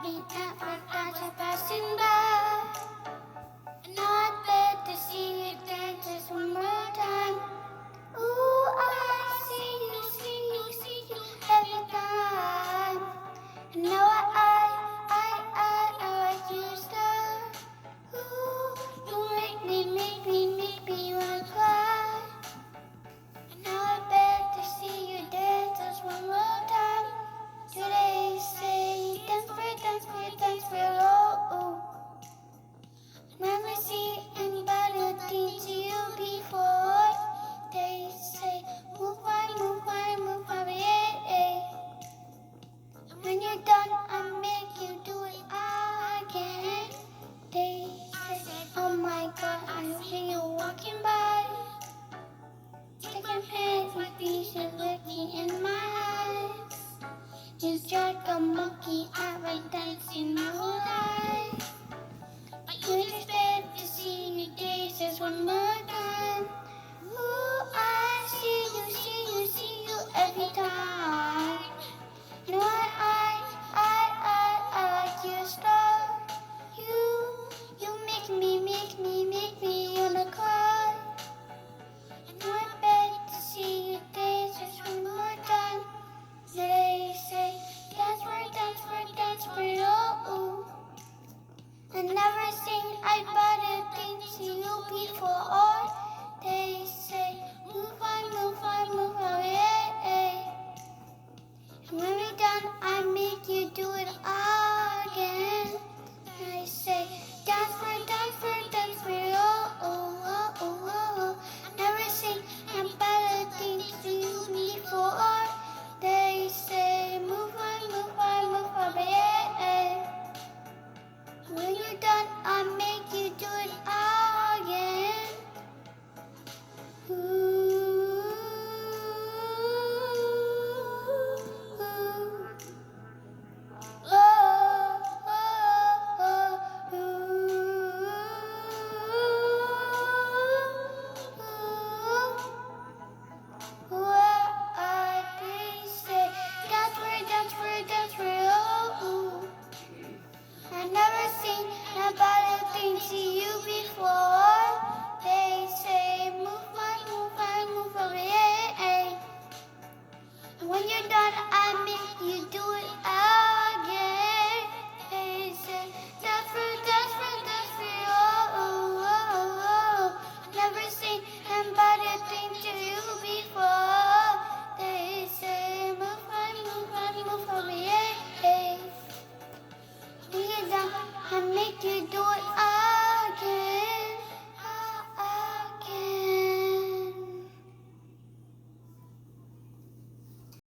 in Africa passing by. And I'd bet to see you dance just one more time. Ooh, I see you every time. And now I like your style. Ooh, you make me wanna cry. And now I bet to see you dance just one more time. Today say dance for oh. Never see anybody teach you before. They say move on, yeah. And when you're done, I make you do it again. They say, oh my God, I see you walking by. Taking hands with pieces looking in my eyes. Just like a monkey, I like dancing my whole life. But you just had to see me dance just one more time.